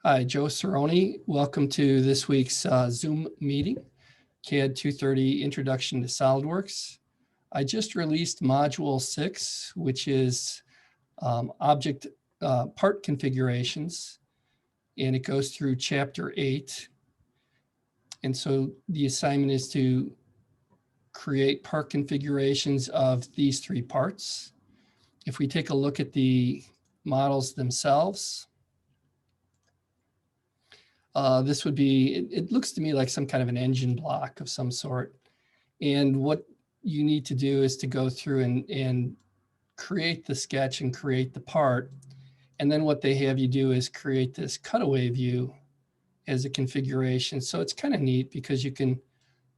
Hi, Joe Cerrone. Welcome to this week's Zoom meeting, CAD 230 Introduction to Solidworks. I just released Module 6, which is object part configurations, and it goes through Chapter 8. And so the assignment is to create part configurations of these three parts. If we take a look at the models themselves, this would be, it looks to me like some kind of an engine block of some sort. And what you need to do is to go through and create the sketch and create the part. And then what they have you do is create this cutaway view as a configuration. So it's kind of neat because you can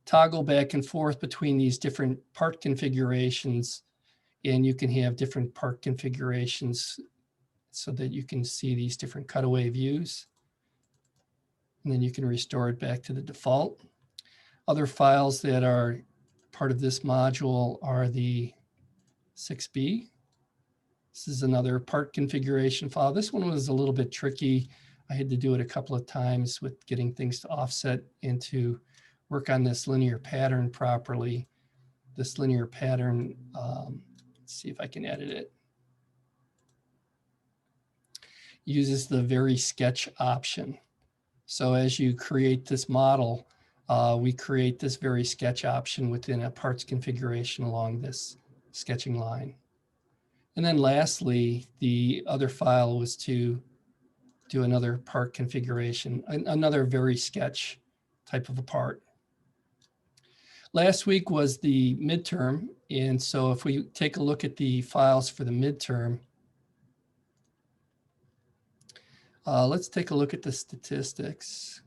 toggle back and forth between these different part configurations, and you can have different part configurations so that you can see these different cutaway views. And then you can restore it back to the default. Other files that are part of this module are the 6B. This is another part configuration file. This one was a little bit tricky. I had to do it a couple of times with getting things to offset and to work on this linear pattern properly. This linear pattern, let's see if I can edit it, uses the very sketch option. So as you create this model, we create this very sketch option within a parts configuration along this sketching line. And then lastly, the other file was to do another part configuration, another very sketch type of a part. Last week was the midterm. And so if we take a look at the files for the midterm, let's take a look at the statistics.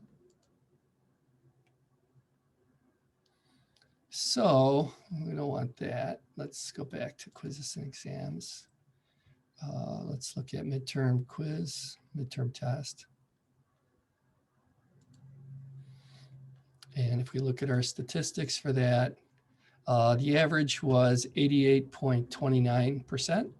So we don't want that. Let's go back to quizzes and exams. Let's look at midterm quiz, midterm test. And if we look at our statistics for that, the average was 88.29%.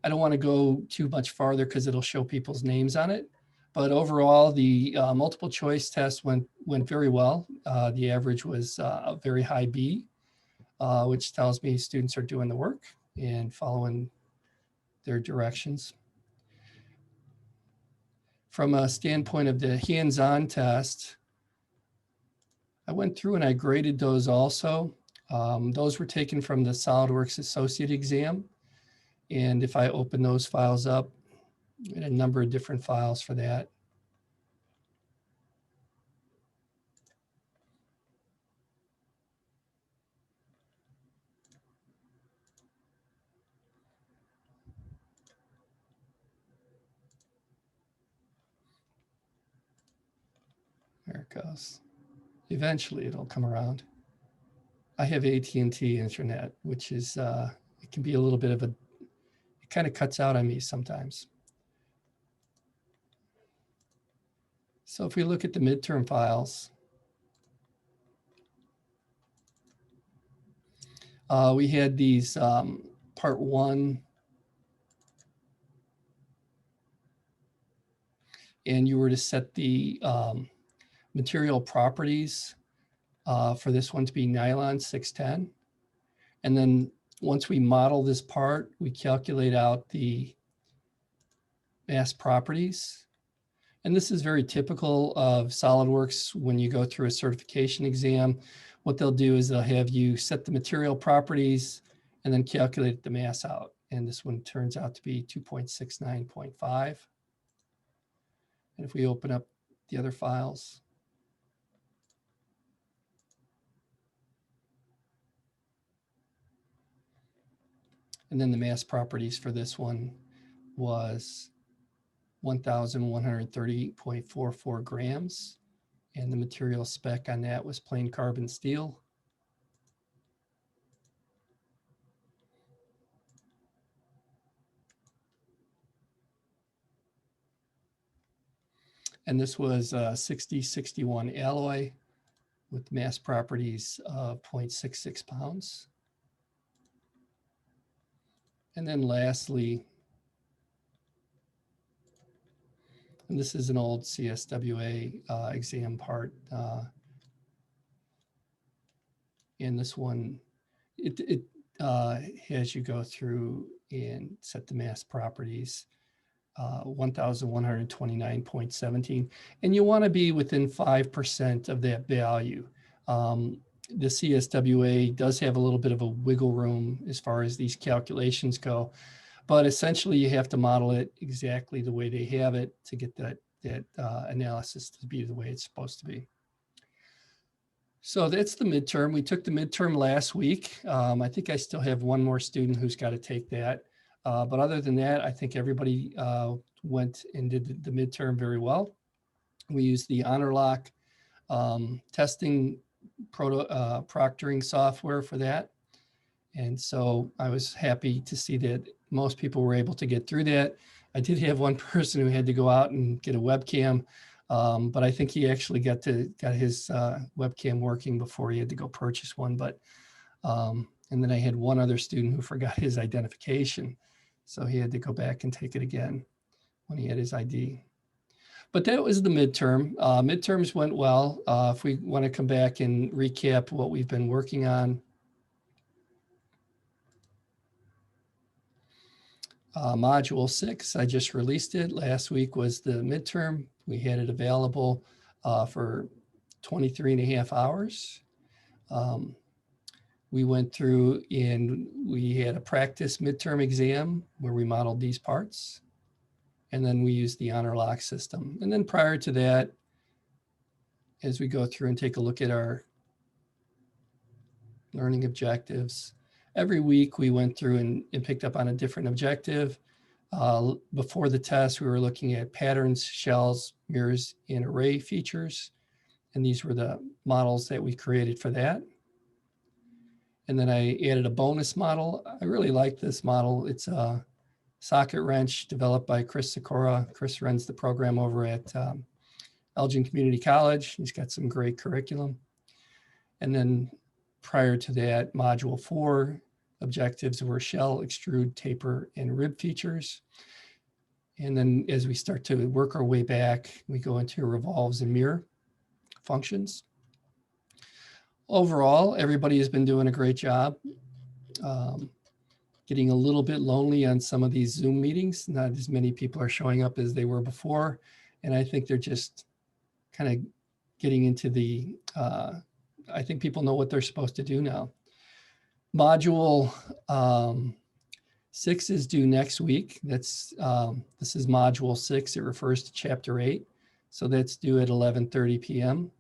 I don't want to go too much farther because it'll show people's names on it. But overall, the multiple choice test went very well. The average was a very high B, which tells me students are doing the work and following their directions. From a standpoint of the hands-on test, I went through and I graded those also. Those were taken from the Solidworks Associate exam. And if I open those files up, I had a number of different files for that. There it goes. Eventually it'll come around. I have AT&T internet, which is, it can be a little bit of a, it kind of cuts out on me sometimes. So if we look at the midterm files, we had these part 1, and you were to set the material properties for this one to be nylon 610. And then once we model this part, we calculate out the mass properties. And this is very typical of SolidWorks when you go through a certification exam. What they'll do is they'll have you set the material properties and then calculate the mass out. And this one turns out to be 2.69.5. And if we open up the other files, and then the mass properties for this one was 1,130.44 grams. And the material spec on that was plain carbon steel. And this was 6061 alloy with mass properties of 0.66 pounds. And then lastly, And this is an old CSWA exam part. And this one, it has you go through and set the mass properties, 1,129.17. And you want to be within 5% of that value. The CSWA does have a little bit of a wiggle room as far as these calculations go, but essentially you have to model it exactly the way they have it to get that analysis to be the way it's supposed to be. So that's the midterm. We took the midterm last week. I think I still have one more student who's got to take that. But other than that, I think everybody went and did the midterm very well. We used the HonorLock testing proctoring software for that. And so I was happy to see that most people were able to get through that. I did have one person who had to go out and get a webcam, but I think he actually got his webcam working before he had to go purchase one. But and then I had one other student who forgot his identification, so he had to go back and take it again when he had his ID. But that was the midterm. Midterms went well. If we want to come back and recap what we've been working on. Module 6, I just released it. Last week was the midterm. We had it available for 23 and a half hours. We went through and we had a practice midterm exam where we modeled these parts. And then we used the HonorLock system. And then prior to that, as we go through and take a look at our learning objectives, every week we went through and picked up on a different objective. Before the test, we were looking at patterns, shells, mirrors, and array features. And these were the models that we created for that. And then I added a bonus model. I really like this model. It's a socket wrench developed by Chris Sikora. Chris runs the program over at Elgin Community College. He's got some great curriculum. And then prior to that, module 4 objectives were shell, extrude, taper, and rib features. And then as we start to work our way back, we go into revolves and mirror functions. Overall, everybody has been doing a great job. Getting a little bit lonely on some of these Zoom meetings. Not as many people are showing up as they were before. And I think they're just kind of getting into the, I think people know what they're supposed to do now. Module 6 is due next week. This is module 6. It refers to chapter 8. So that's due at 11:30 p.m.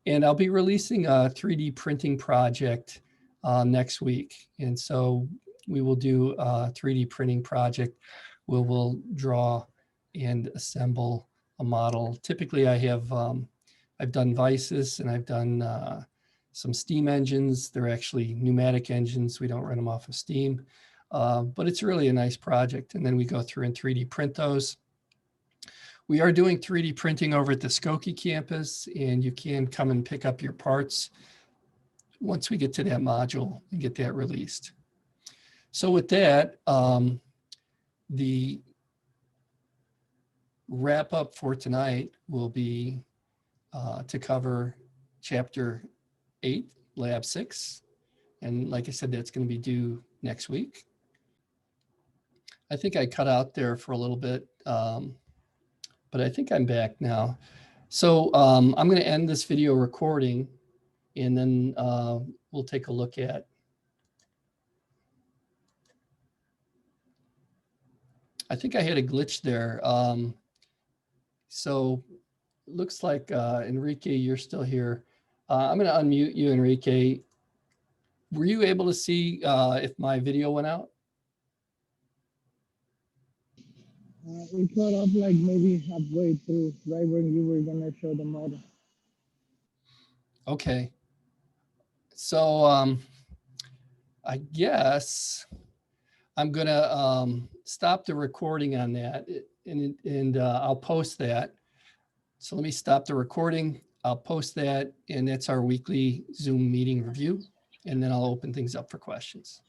And I'll be releasing a 3D printing project next week. And so we will do a 3D printing project where we'll draw and assemble a model. Typically I have, I've done vices and I've done some steam engines. They're actually pneumatic engines. We don't run them off of steam, but it's really a nice project. And then we go through and 3D print those. We are doing 3D printing over at the Skokie campus, and you can come and pick up your parts once we get to that module and get that released. So with that, the wrap up for tonight will be to cover chapter 8, lab 6. And like I said, that's going to be due next week. I think I cut out there for a little bit, but I think I'm back now. So I'm going to end this video recording, and then we'll take a look at. I think I had a glitch there. So it looks like Enrique, you're still here. I'm going to unmute you, Enrique. Were you able to see if my video went out? It cut off like maybe halfway through, right when you were gonna show the model. Okay. So I guess I'm gonna stop the recording on that, and I'll post that. So let me stop the recording. I'll post that, and that's our weekly Zoom meeting review, and then I'll open things up for questions.